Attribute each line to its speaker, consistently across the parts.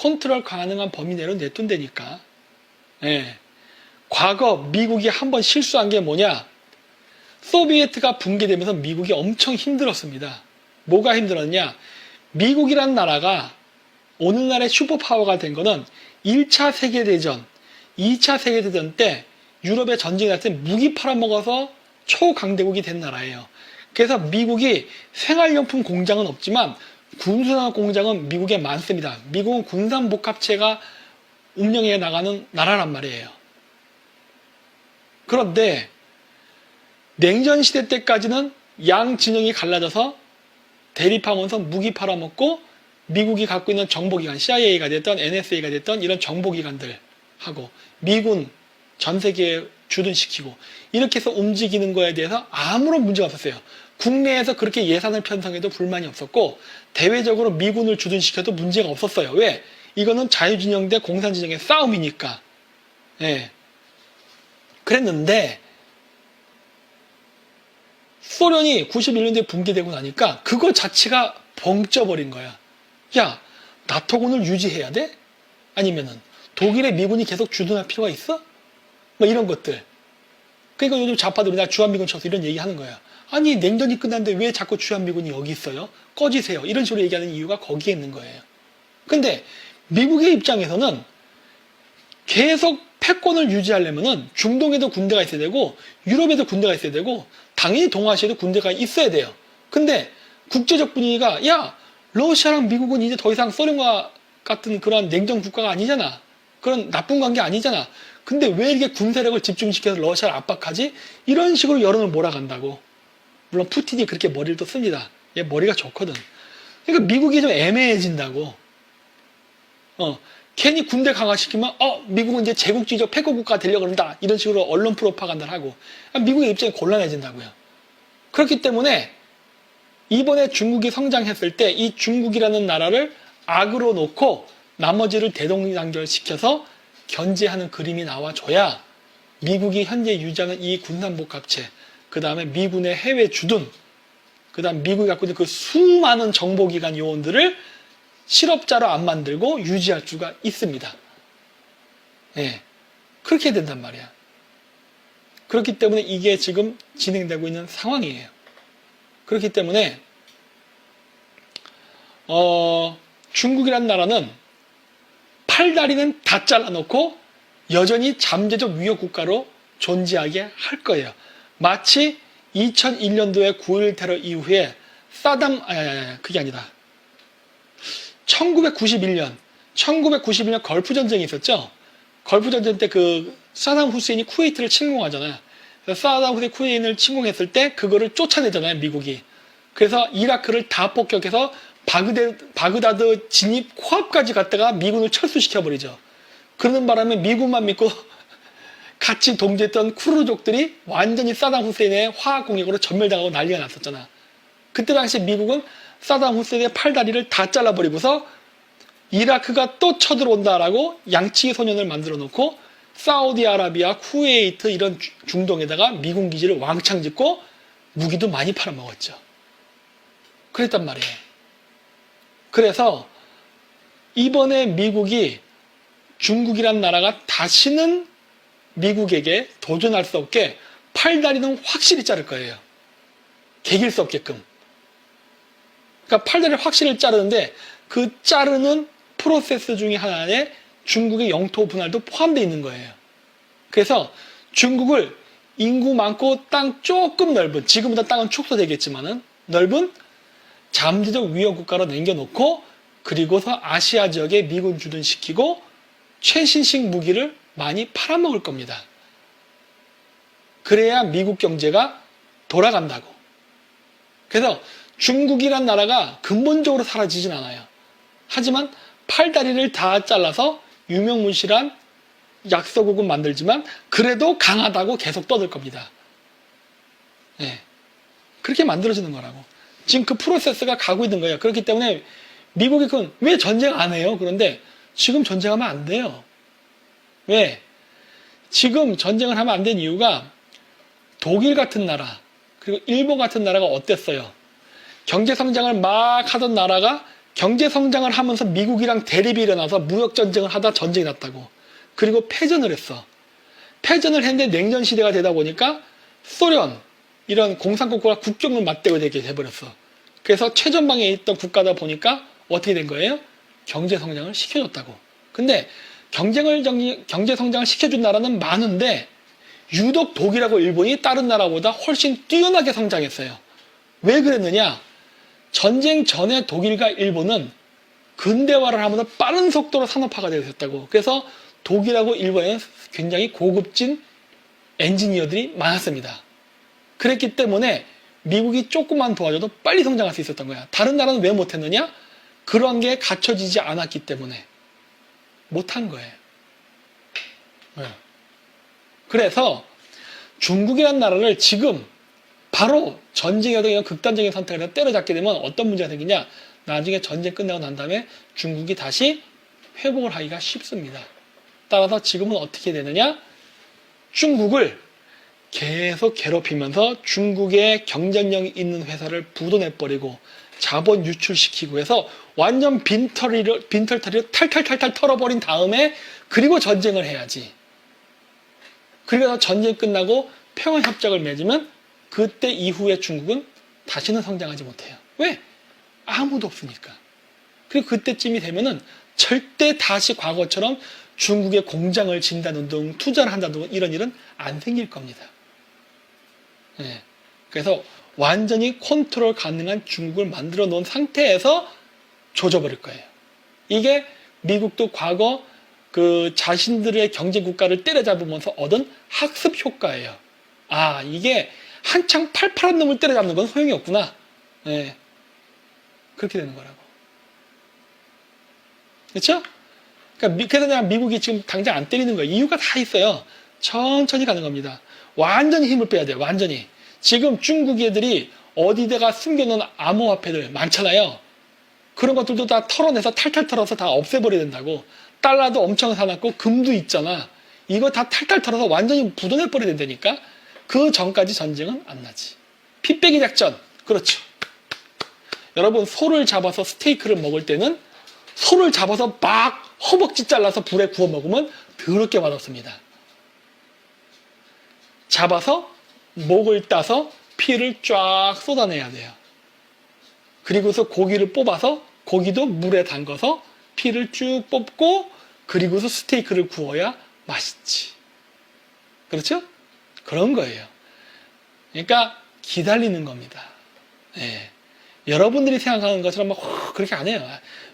Speaker 1: 컨트롤 가능한 범위 내로 냅둔다니까. 예. 과거 미국이 한번 실수한 게 뭐냐? 소비에트가 붕괴되면서 미국이 엄청 힘들었습니다. 뭐가 힘들었냐? 미국이란 나라가 오늘날의 슈퍼파워가 된 거는 1차 세계대전, 2차 세계대전 때 유럽에 전쟁이 났을 때 무기 팔아먹어서 초강대국이 된 나라예요. 그래서 미국이 생활용품 공장은 없지만 군수산업 공장은 미국에 많습니다. 미국은 군산복합체가 운영해 나가는 나라란 말이에요. 그런데 냉전 시대 때까지는 양 진영이 갈라져서 대립하면서 무기 팔아먹고 미국이 갖고 있는 정보기관, CIA가 됐던 NSA가 됐던 이런 정보기관들하고 미군 전 세계에 주둔시키고 이렇게 해서 움직이는 거에 대해서 아무런 문제가 없었어요. 국내에서 그렇게 예산을 편성해도 불만이 없었고 대외적으로 미군을 주둔시켜도 문제가 없었어요. 왜? 이거는 자유진영 대 공산진영의 싸움이니까. 예. 그랬는데 소련이 91년도에 붕괴되고 나니까 그거 자체가 벙쪄버린 거야. 야, 나토군을 유지해야 돼? 아니면은 독일의 미군이 계속 주둔할 필요가 있어? 뭐 이런 것들. 그러니까 요즘 좌파들이 나 주한미군 쳐서 이런 얘기 하는 거야. 아니 냉전이 끝났는데 왜 자꾸 주한미군이 여기 있어요? 꺼지세요. 이런 식으로 얘기하는 이유가 거기에 있는 거예요. 근데 미국의 입장에서는 계속 패권을 유지하려면은 중동에도 군대가 있어야 되고 유럽에도 군대가 있어야 되고 당연히 동아시아에도 군대가 있어야 돼요. 근데 국제적 분위기가 야 러시아랑 미국은 이제 더 이상 소련과 같은 그런 냉전 국가가 아니잖아. 그런 나쁜 관계 아니잖아. 근데 왜 이렇게 군사력을 집중시켜서 러시아를 압박하지? 이런 식으로 여론을 몰아간다고. 물론 푸틴이 그렇게 머리를 또 씁니다. 얘 머리가 좋거든. 그러니까 미국이 좀 애매해진다고. 괜히 군대 강화시키면 미국은 이제 제국주의적 패권국가가 되려고 그런다. 이런 식으로 언론 프로파간다를 하고 미국의 입장이 곤란해진다고요. 그렇기 때문에 이번에 중국이 성장했을 때 이 중국이라는 나라를 악으로 놓고 나머지를 대동단결시켜서 견제하는 그림이 나와줘야 미국이 현재 유지하는 이 군산복합체, 그 다음에 미군의 해외 주둔, 그 다음 미국이 갖고 있는 그 수많은 정보기관 요원들을 실업자로 안 만들고 유지할 수가 있습니다. 네, 그렇게 된단 말이야. 그렇기 때문에 이게 지금 진행되고 있는 상황이에요. 그렇기 때문에 중국이란 나라는 팔다리는 다 잘라놓고 여전히 잠재적 위협 국가로 존재하게 할 거예요. 마치 2001년도에 9.11 테러 이후에 그게 아니다. 1991년 걸프 전쟁이 있었죠. 걸프 전쟁 때 그 사담 후세인이 쿠웨이트를 침공하잖아요. 그래서 사담 후세인 쿠웨이트를 침공했을 때 그거를 쫓아내잖아요, 미국이. 그래서 이라크를 다 폭격해서 바그다드 진입 코앞까지 갔다가 미군을 철수시켜버리죠. 그러는 바람에 미군만 믿고 같이 동조했던 쿠르드족들이 완전히 사담 후세인의 화학공격으로 전멸당하고 난리가 났었잖아. 그때 당시 미국은 사담 후세인의 팔다리를 다 잘라버리고서 이라크가 또 쳐들어온다라고 양치기 소년을 만들어 놓고 사우디아라비아, 쿠웨이트 이런 중동에다가 미군 기지를 왕창 짓고 무기도 많이 팔아먹었죠. 그랬단 말이에요. 그래서 이번에 미국이 중국이란 나라가 다시는 미국에게 도전할 수 없게 팔다리는 확실히 자를 거예요. 개길 수 없게끔. 그러니까 팔다리를 확실히 자르는데 그 자르는 프로세스 중에 하나에 중국의 영토 분할도 포함되어 있는 거예요. 그래서 중국을 인구 많고 땅 조금 넓은, 지금보다 땅은 축소되겠지만은 넓은 잠재적 위협 국가로 남겨놓고 그리고서 아시아 지역에 미군 주둔시키고 최신식 무기를 많이 팔아먹을 겁니다. 그래야 미국 경제가 돌아간다고. 그래서 중국이란 나라가 근본적으로 사라지진 않아요. 하지만 팔다리를 다 잘라서 유명무실한 약소국은 만들지만 그래도 강하다고 계속 떠들 겁니다. 네. 그렇게 만들어지는 거라고. 지금 그 프로세스가 가고 있는 거예요. 그렇기 때문에 미국이 왜 전쟁 안 해요? 그런데 지금 전쟁하면 안 돼요. 왜? 지금 전쟁을 하면 안 된 이유가 독일 같은 나라 그리고 일본 같은 나라가 어땠어요? 경제 성장을 막 하던 나라가 경제 성장을 하면서 미국이랑 대립이 일어나서 무역 전쟁을 하다 전쟁이 났다고. 그리고 패전을 했어. 패전을 했는데 냉전 시대가 되다 보니까 소련 이런 공산국가와 국경을 맞대고 되게 돼버렸어. 그래서 최전방에 있던 국가다 보니까 어떻게 된 거예요? 경제 성장을 시켜줬다고. 근데 경제 성장을 시켜준 나라는 많은데 유독 독일하고 일본이 다른 나라보다 훨씬 뛰어나게 성장했어요. 왜 그랬느냐? 전쟁 전에 독일과 일본은 근대화를 하면서 빠른 속도로 산업화가 되어 있었다고. 그래서 독일하고 일본에는 굉장히 고급진 엔지니어들이 많았습니다. 그랬기 때문에 미국이 조금만 도와줘도 빨리 성장할 수 있었던 거야. 다른 나라는 왜 못했느냐? 그런 게 갖춰지지 않았기 때문에 못한 거예요. 그래서 중국이라는 나라를 지금 바로 전쟁이라든가 이런 극단적인 선택을 해서 때려잡게 되면 어떤 문제가 생기냐? 나중에 전쟁 끝나고 난 다음에 중국이 다시 회복을 하기가 쉽습니다. 따라서 지금은 어떻게 되느냐? 중국을 계속 괴롭히면서 중국의 경쟁력 있는 회사를 부도내버리고 자본 유출시키고 해서 완전 빈털터리를 탈탈탈탈 털어버린 다음에 그리고 전쟁을 해야지. 그리고 전쟁이 끝나고 평화협정을 맺으면 그때 이후에 중국은 다시는 성장하지 못해요. 왜? 아무도 없으니까. 그리고 그때쯤이 되면은 절대 다시 과거처럼 중국의 공장을 진다는 등 투자를 한다는 등 이런 일은 안 생길 겁니다. 네. 그래서 완전히 컨트롤 가능한 중국을 만들어 놓은 상태에서 조져버릴 거예요. 이게 미국도 과거 그 자신들의 경제 국가를 때려잡으면서 얻은 학습 효과예요. 아, 이게 한창 팔팔한 놈을 때려잡는 건 소용이 없구나. 네. 그렇게 되는 거라고. 그렇죠? 그러니까 그래서 내가 미국이 지금 당장 안 때리는 거예요. 이유가 다 있어요. 천천히 가는 겁니다. 완전히 힘을 빼야 돼요. 완전히. 지금 중국 애들이 어디다가 숨겨놓은 암호화폐들 많잖아요. 그런 것들도 다 털어내서 탈탈 털어서 다 없애버려야 된다고. 달러도 엄청 사놨고 금도 있잖아. 이거 다 탈탈 털어서 완전히 부도내버려야 된다니까. 그 전까지 전쟁은 안 나지. 피 빼기 작전. 그렇죠. 여러분 소를 잡아서 스테이크를 먹을 때는 소를 잡아서 막 허벅지 잘라서 불에 구워 먹으면 더럽게 맛없습니다. 잡아서 목을 따서 피를 쫙 쏟아내야 돼요. 그리고서 고기를 뽑아서 고기도 물에 담가서 피를 쭉 뽑고 그리고서 스테이크를 구워야 맛있지. 그렇죠? 그런 거예요. 그러니까 기다리는 겁니다. 네. 여러분들이 생각하는 것처럼 막 그렇게 안 해요.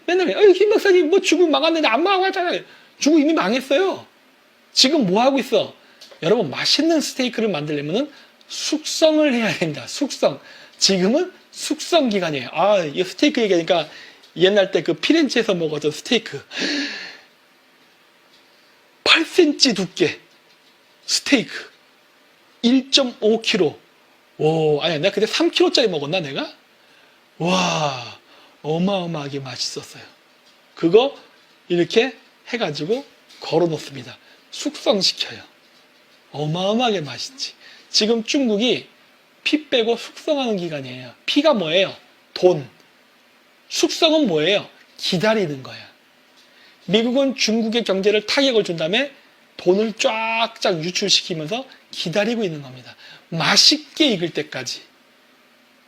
Speaker 1: 맨날 김 박사님 뭐 중국 망했는데 안 망하고 했잖아요. 중국 이미 망했어요. 지금 뭐 하고 있어? 여러분 맛있는 스테이크를 만들려면은 숙성을 해야 된다. 숙성. 지금은 숙성 기간이에요. 아, 이 스테이크 얘기하니까 옛날 때 그 피렌체에서 먹었던 스테이크. 8cm 두께 스테이크 1.5kg. 오, 아니야, 내가 그때 3kg짜리 먹었나 내가? 와, 어마어마하게 맛있었어요. 그거 이렇게 해가지고 걸어 놓습니다. 숙성시켜요. 어마어마하게 맛있지. 지금 중국이 피 빼고 숙성하는 기간이에요. 피가 뭐예요? 돈. 숙성은 뭐예요? 기다리는 거야. 미국은 중국의 경제를 타격을 준 다음에 돈을 쫙쫙 유출시키면서 기다리고 있는 겁니다. 맛있게 익을 때까지.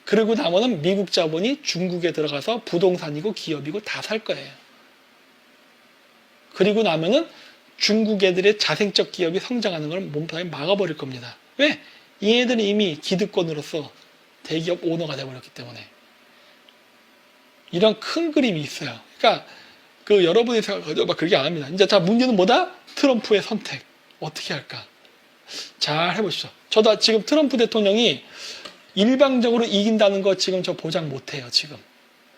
Speaker 1: 그리고 나면은 미국 자본이 중국에 들어가서 부동산이고 기업이고 다 살 거예요. 그리고 나면은 중국 애들의 자생적 기업이 성장하는 걸 몸통에 막아버릴 겁니다. 왜? 얘들은 이미 기득권으로서 대기업 오너가 돼버렸기 때문에. 이런 큰 그림이 있어요. 그러니까 그 여러분이 생각하죠? 막 그렇게 안 합니다. 이제 자, 문제는 뭐다? 트럼프의 선택. 어떻게 할까? 잘 해보십시오. 저도 지금 트럼프 대통령이 일방적으로 이긴다는 거 지금 저 보장 못해요, 지금.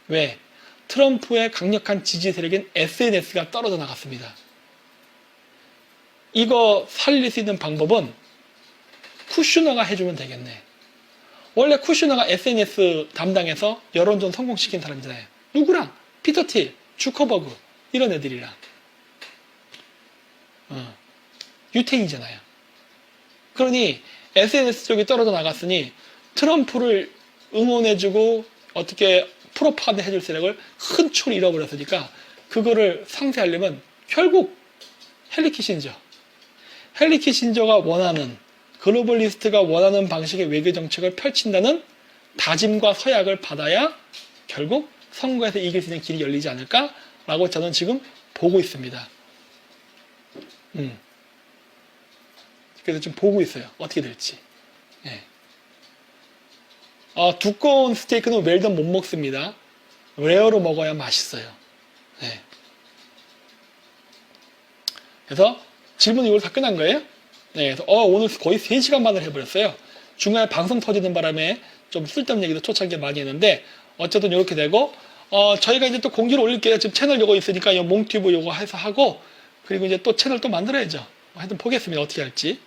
Speaker 1: 왜? 트럼프의 강력한 지지 세력인 SNS가 떨어져 나갔습니다. 이거 살릴 수 있는 방법은 쿠슈너가 해주면 되겠네. 원래 쿠슈너가 SNS 담당해서 여론전 성공시킨 사람이잖아요. 누구랑? 피터 틸, 주커버그 이런 애들이랑. 유태인이잖아요. 그러니 SNS 쪽이 떨어져 나갔으니 트럼프를 응원해주고 어떻게 프로파간다 해줄 세력을 큰 축을 잃어버렸으니까 그거를 상쇄하려면 결국 헨리 키신저가 원하는 글로벌리스트가 원하는 방식의 외교 정책을 펼친다는 다짐과 서약을 받아야 결국 선거에서 이길 수 있는 길이 열리지 않을까라고 저는 지금 보고 있습니다. 그래서 좀 보고 있어요. 어떻게 될지. 예. 두꺼운 스테이크는 웰던 못 먹습니다. 레어로 먹어야 맛있어요. 예. 그래서 질문 이걸 다 끝난 거예요. 네, 그래서 오늘 거의 3시간 만을 해버렸어요. 중간에 방송 터지는 바람에 좀 쓸데없는 얘기도 초창기에 많이 했는데 어쨌든 이렇게 되고 저희가 이제 또 공지를 올릴게요. 지금 채널 요거 있으니까 이 몽튜브 요거 해서 하고 그리고 이제 또 채널 또 만들어야죠. 하여튼 보겠습니다. 어떻게 할지.